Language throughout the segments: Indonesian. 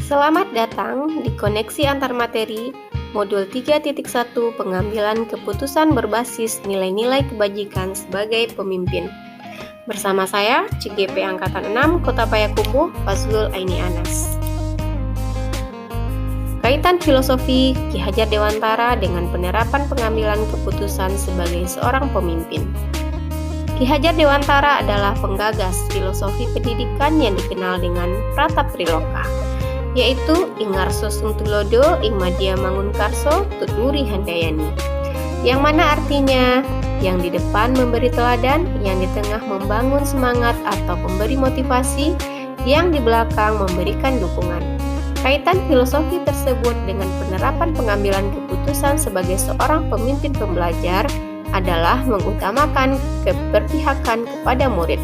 Selamat datang di Koneksi Antar Materi Modul 3.1 Pengambilan Keputusan Berbasis Nilai-nilai Kebajikan sebagai Pemimpin. Bersama saya, CGP Angkatan 6 Kota Payakumbuh, Fazlul Aini Anas. Kaitan filosofi Ki Hajar Dewantara dengan penerapan pengambilan keputusan sebagai seorang pemimpin. Ki Hajar Dewantara adalah penggagas filosofi pendidikan yang dikenal dengan Pratap Triloka, yaitu Ingarso Sungtulodo, Ingmadia Mangunkarso, Tuturi Handayani, yang mana artinya yang di depan memberi teladan, yang di tengah membangun semangat atau memberi motivasi, yang di belakang memberikan dukungan. Kaitan filosofi tersebut dengan penerapan pengambilan keputusan sebagai seorang pemimpin pembelajar adalah mengutamakan keberpihakan kepada murid.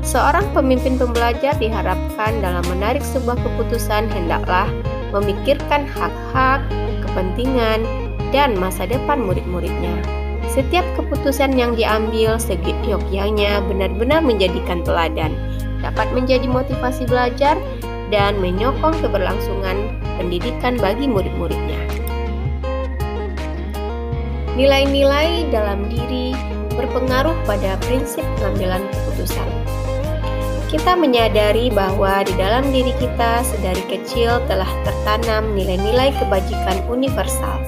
Seorang pemimpin pembelajar diharapkan dalam menarik sebuah keputusan hendaklah memikirkan hak-hak, kepentingan, dan masa depan murid-muridnya. Setiap keputusan yang diambil seyogyanya benar-benar menjadikan teladan, dapat menjadi motivasi belajar, dan menyokong keberlangsungan pendidikan bagi murid-muridnya. Nilai-nilai dalam diri berpengaruh pada prinsip pengambilan keputusan. Kita menyadari bahwa di dalam diri kita sedari kecil telah tertanam nilai-nilai kebajikan universal,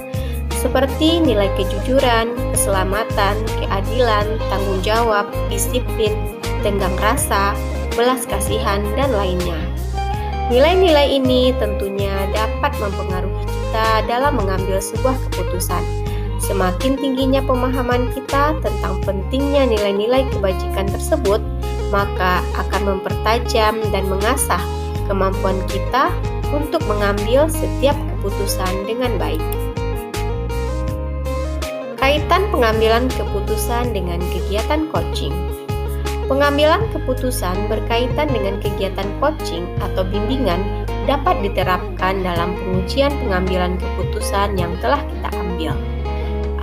seperti nilai kejujuran, keselamatan, keadilan, tanggung jawab, disiplin, tenggang rasa, belas kasihan, dan lainnya. Nilai-nilai ini tentunya dapat mempengaruhi kita dalam mengambil sebuah keputusan. Semakin tingginya pemahaman kita tentang pentingnya nilai-nilai kebajikan tersebut, maka akan mempertajam dan mengasah kemampuan kita untuk mengambil setiap keputusan dengan baik. Kaitan pengambilan keputusan dengan kegiatan coaching. Pengambilan keputusan berkaitan dengan kegiatan coaching atau bimbingan dapat diterapkan dalam pengujian pengambilan keputusan yang telah kita ambil.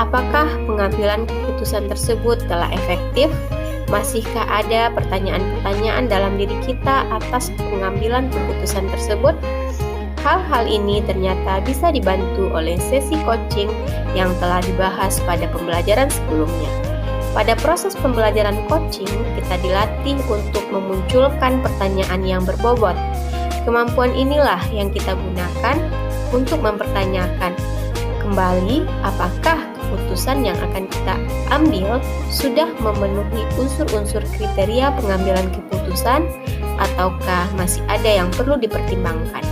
Apakah pengambilan keputusan tersebut telah efektif? Masihkah ada pertanyaan-pertanyaan dalam diri kita atas pengambilan keputusan tersebut? Hal-hal ini ternyata bisa dibantu oleh sesi coaching yang telah dibahas pada pembelajaran sebelumnya. Pada proses pembelajaran coaching, kita dilatih untuk memunculkan pertanyaan yang berbobot. Kemampuan inilah yang kita gunakan untuk mempertanyakan kembali apakah keputusan yang akan kita ambil sudah memenuhi unsur-unsur kriteria pengambilan keputusan ataukah masih ada yang perlu dipertimbangkan.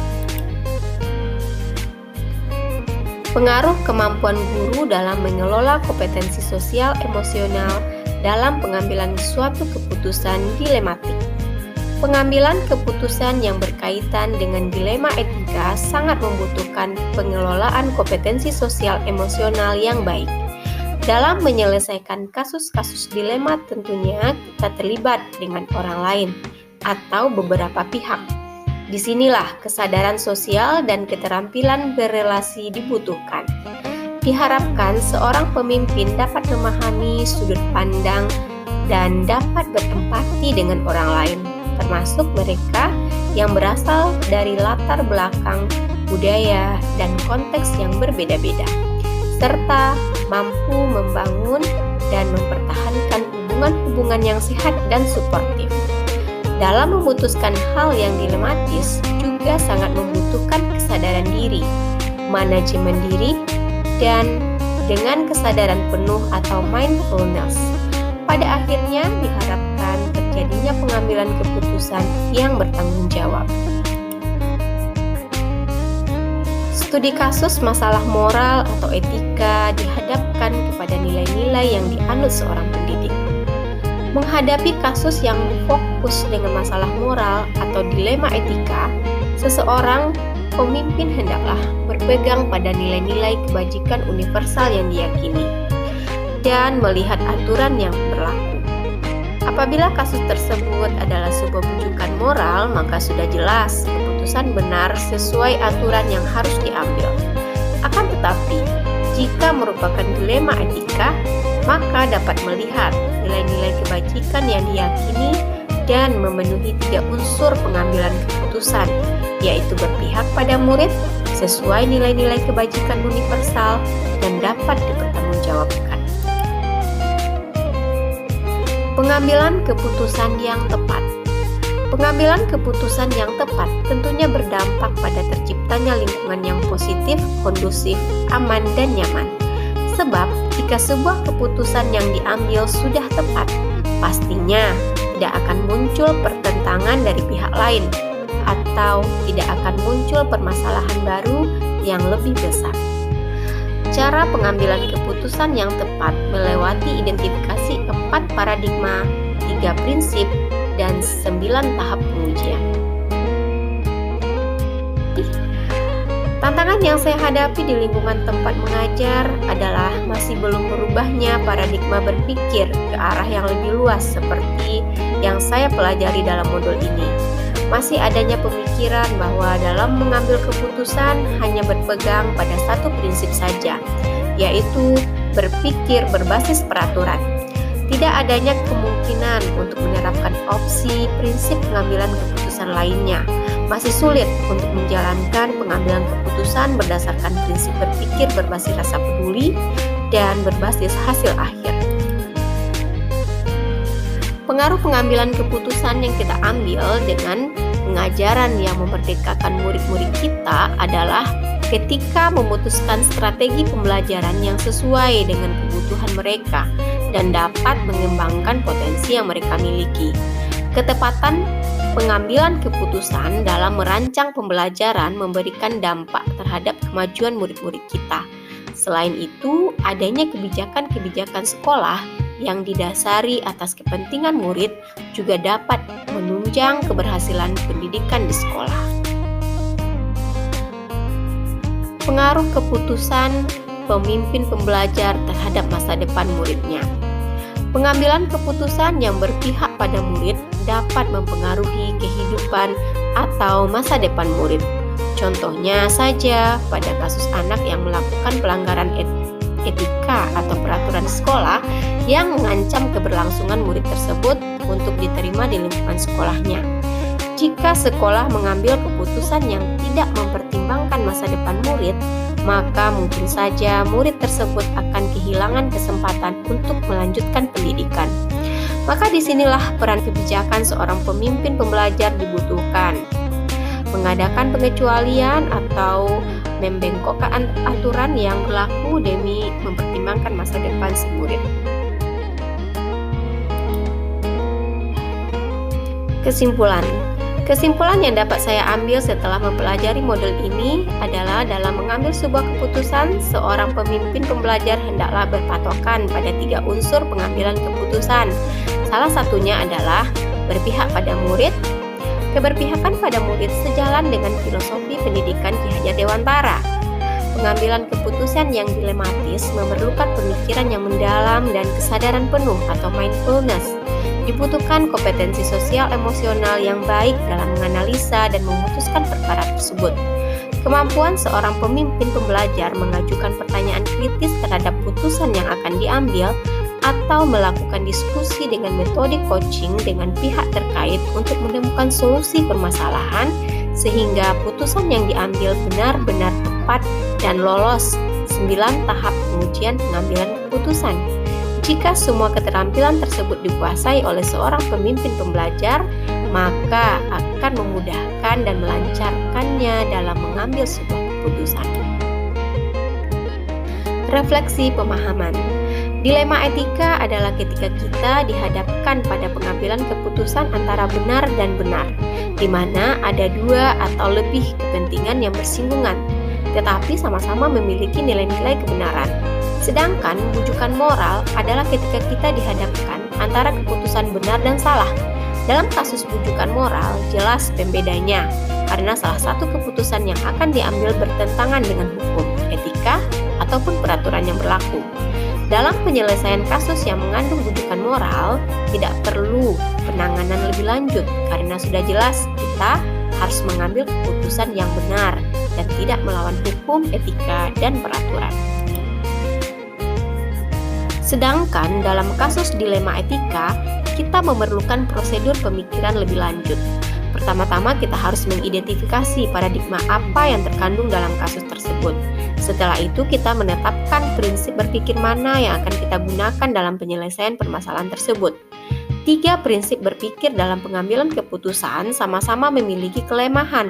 Pengaruh kemampuan guru dalam mengelola kompetensi sosial emosional dalam pengambilan suatu keputusan dilematik. Pengambilan keputusan yang berkaitan dengan dilema etika sangat membutuhkan pengelolaan kompetensi sosial emosional yang baik. Dalam menyelesaikan kasus-kasus dilema tentunya kita terlibat dengan orang lain atau beberapa pihak. Disinilah kesadaran sosial dan keterampilan berelasi dibutuhkan. Diharapkan seorang pemimpin dapat memahami sudut pandang dan dapat berempati dengan orang lain, termasuk mereka yang berasal dari latar belakang, budaya, dan konteks yang berbeda-beda, serta mampu membangun dan mempertahankan hubungan-hubungan yang sehat dan suportif. Dalam memutuskan hal yang dilematis juga sangat membutuhkan kesadaran diri, manajemen diri, dan dengan kesadaran penuh atau mindfulness. Pada akhirnya diharapkan terjadinya pengambilan keputusan yang bertanggung jawab. Studi kasus masalah moral atau etika dihadapkan kepada nilai-nilai yang dianut seorang pendidik. Menghadapi kasus yang fokus dengan masalah moral atau dilema etika, seseorang pemimpin hendaklah berpegang pada nilai-nilai kebajikan universal yang diyakini dan melihat aturan yang berlaku. Apabila kasus tersebut adalah sebuah rujukan moral, maka sudah jelas keputusan benar sesuai aturan yang harus diambil. Akan tetapi, jika merupakan dilema etika, maka dapat melihat nilai-nilai kebajikan yang diyakini dan memenuhi 3 unsur pengambilan keputusan, yaitu berpihak pada murid sesuai nilai-nilai kebajikan universal dan dapat dipertanggungjawabkan. Pengambilan keputusan yang tepat. Pengambilan keputusan yang tepat tentunya berdampak pada terciptanya lingkungan yang positif, kondusif, aman, dan nyaman. Sebab, jika sebuah keputusan yang diambil sudah tepat, pastinya tidak akan muncul pertentangan dari pihak lain, atau tidak akan muncul permasalahan baru yang lebih besar. Cara pengambilan keputusan yang tepat melewati identifikasi 4 paradigma, 3 prinsip, dan 9 tahap pengujian. Tantangan yang saya hadapi di lingkungan tempat mengajar adalah masih belum berubahnya paradigma berpikir ke arah yang lebih luas seperti yang saya pelajari dalam modul ini. Masih adanya pemikiran bahwa dalam mengambil keputusan hanya berpegang pada satu prinsip saja, yaitu berpikir berbasis peraturan. Tidak adanya kemungkinan untuk menerapkan opsi prinsip pengambilan keputusan lainnya. Masih sulit untuk menjalankan pengambilan keputusan berdasarkan prinsip berpikir berbasis rasa peduli dan berbasis hasil akhir. Pengaruh pengambilan keputusan yang kita ambil dengan pengajaran yang memerdekakan murid-murid kita adalah ketika memutuskan strategi pembelajaran yang sesuai dengan kebutuhan mereka dan dapat mengembangkan potensi yang mereka miliki. Ketepatan pengambilan keputusan dalam merancang pembelajaran memberikan dampak terhadap kemajuan murid-murid kita. Selain itu, adanya kebijakan-kebijakan sekolah yang didasari atas kepentingan murid juga dapat menunjang keberhasilan pendidikan di sekolah. Pengaruh keputusan pemimpin pembelajar terhadap masa depan muridnya. Pengambilan keputusan yang berpihak pada murid dapat mempengaruhi kehidupan atau masa depan murid. Contohnya saja pada kasus anak yang melakukan pelanggaran etika atau peraturan sekolah yang mengancam keberlangsungan murid tersebut untuk diterima di lingkungan sekolahnya. Jika sekolah mengambil keputusan yang tidak mempertimbangkan masa depan murid, maka mungkin saja murid tersebut akan kehilangan kesempatan untuk melanjutkan pendidikan. Maka disinilah peran kebijakan seorang pemimpin pembelajar dibutuhkan. Mengadakan pengecualian atau membengkokkan aturan yang berlaku demi mempertimbangkan masa depan si murid. Kesimpulan yang dapat saya ambil setelah mempelajari modul ini adalah dalam mengambil sebuah keputusan, seorang pemimpin pembelajar hendaklah berpatokan pada 3 unsur pengambilan keputusan. Salah satunya adalah berpihak pada murid. Keberpihakan pada murid sejalan dengan filosofi pendidikan Ki Hajar Dewantara. Pengambilan keputusan yang dilematis memerlukan pemikiran yang mendalam dan kesadaran penuh atau mindfulness. Dibutuhkan kompetensi sosial emosional yang baik dalam menganalisa dan memutuskan perkara tersebut. Kemampuan seorang pemimpin pembelajar mengajukan pertanyaan kritis terhadap putusan yang akan diambil atau melakukan diskusi dengan metode coaching dengan pihak terkait untuk menemukan solusi permasalahan sehingga putusan yang diambil benar-benar tepat dan lolos 9 tahap pengujian pengambilan keputusan. Jika semua keterampilan tersebut dikuasai oleh seorang pemimpin pembelajar, maka akan memudahkan dan melancarkannya dalam mengambil sebuah keputusan. Refleksi pemahaman. Dilema etika adalah ketika kita dihadapkan pada pengambilan keputusan antara benar dan benar, di mana ada 2 atau lebih kepentingan yang bersinggungan, tetapi sama-sama memiliki nilai-nilai kebenaran. Sedangkan bujukan moral adalah ketika kita dihadapkan antara keputusan benar dan salah. Dalam kasus bujukan moral, jelas pembedanya, karena salah satu keputusan yang akan diambil bertentangan dengan hukum, etika, ataupun peraturan yang berlaku. Dalam penyelesaian kasus yang mengandung bujukan moral, tidak perlu penanganan lebih lanjut karena sudah jelas kita harus mengambil keputusan yang benar dan tidak melawan hukum, etika, dan peraturan. Sedangkan dalam kasus dilema etika, kita memerlukan prosedur pemikiran lebih lanjut. Pertama-tama kita harus mengidentifikasi paradigma apa yang terkandung dalam kasus tersebut. Setelah itu kita menetapkan prinsip berpikir mana yang akan kita gunakan dalam penyelesaian permasalahan tersebut. 3 prinsip berpikir dalam pengambilan keputusan sama-sama memiliki kelemahan.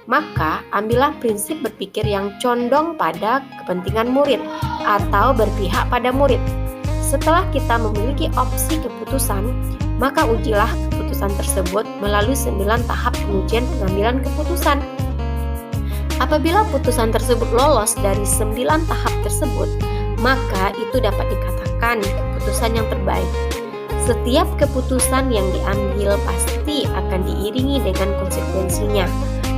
Maka, ambillah prinsip berpikir yang condong pada kepentingan murid atau berpihak pada murid. Setelah kita memiliki opsi keputusan, maka ujilah keputusan tersebut melalui 9 tahap pengujian pengambilan keputusan. Apabila putusan tersebut lolos dari 9 tahap tersebut, maka itu dapat dikatakan keputusan yang terbaik. Setiap keputusan yang diambil pasti akan diiringi dengan konsekuensinya.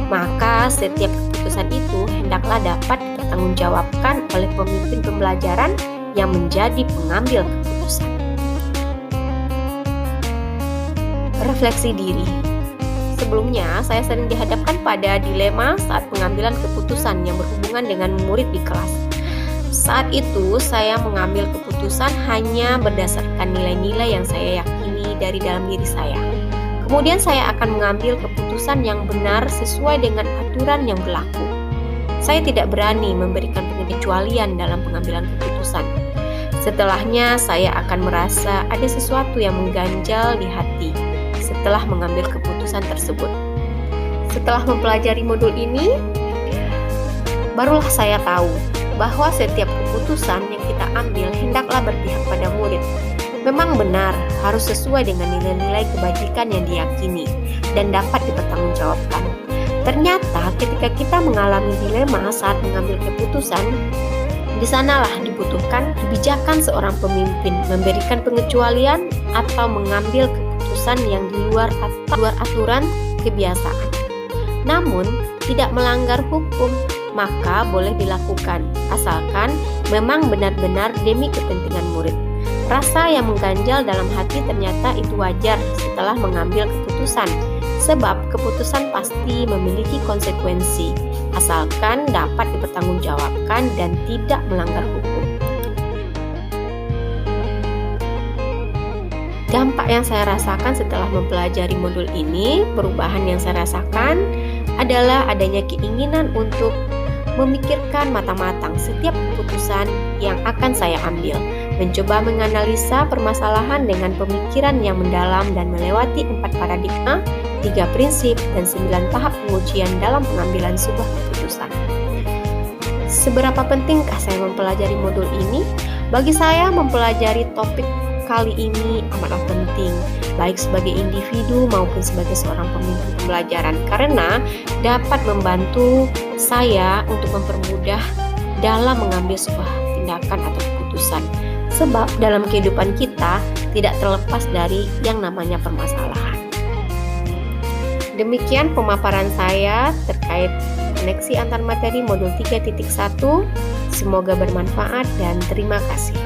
Maka setiap keputusan itu hendaklah dapat dipertanggungjawabkan oleh pemimpin pembelajaran yang menjadi pengambil keputusan. Refleksi diri. Sebelumnya, saya sering dihadapkan pada dilema saat pengambilan keputusan yang berhubungan dengan murid di kelas. Saat itu, saya mengambil keputusan hanya berdasarkan nilai-nilai yang saya yakini dari dalam diri saya. Kemudian saya akan mengambil keputusan yang benar sesuai dengan aturan yang berlaku. Saya tidak berani memberikan pengecualian dalam pengambilan keputusan. Setelahnya, saya akan merasa ada sesuatu yang mengganjal di hati setelah mengambil keputusan tersebut. Setelah mempelajari modul ini, barulah saya tahu bahwa setiap keputusan yang kita ambil hendaklah berpihak pada murid. Memang benar harus sesuai dengan nilai-nilai kebajikan yang diyakini dan dapat dipertanggungjawabkan. Ternyata ketika kita mengalami dilema saat mengambil keputusan, di sanalah dibutuhkan kebijakan seorang pemimpin memberikan pengecualian atau mengambil keputusan yang di luar aturan kebiasaan. Namun, tidak melanggar hukum, maka boleh dilakukan, asalkan memang benar-benar demi kepentingan murid. Rasa yang mengganjal dalam hati ternyata itu wajar setelah mengambil keputusan, sebab keputusan pasti memiliki konsekuensi, asalkan dapat dipertanggungjawabkan dan tidak melanggar hukum. Dampak yang saya rasakan setelah mempelajari modul ini, perubahan yang saya rasakan adalah adanya keinginan untuk memikirkan matang-matang setiap keputusan yang akan saya ambil, mencoba menganalisa permasalahan dengan pemikiran yang mendalam dan melewati 4 paradigma, 3 prinsip, dan 9 tahap pengujian dalam pengambilan sebuah keputusan. Seberapa pentingkah saya mempelajari modul ini? Bagi saya, mempelajari topik kali ini amatlah penting, baik sebagai individu maupun sebagai seorang pemimpin pembelajaran, karena dapat membantu saya untuk mempermudah dalam mengambil sebuah tindakan atau keputusan. Sebab dalam kehidupan kita tidak terlepas dari yang namanya permasalahan. Demikian pemaparan saya terkait koneksi antar materi modul 3.1. Semoga bermanfaat dan terima kasih.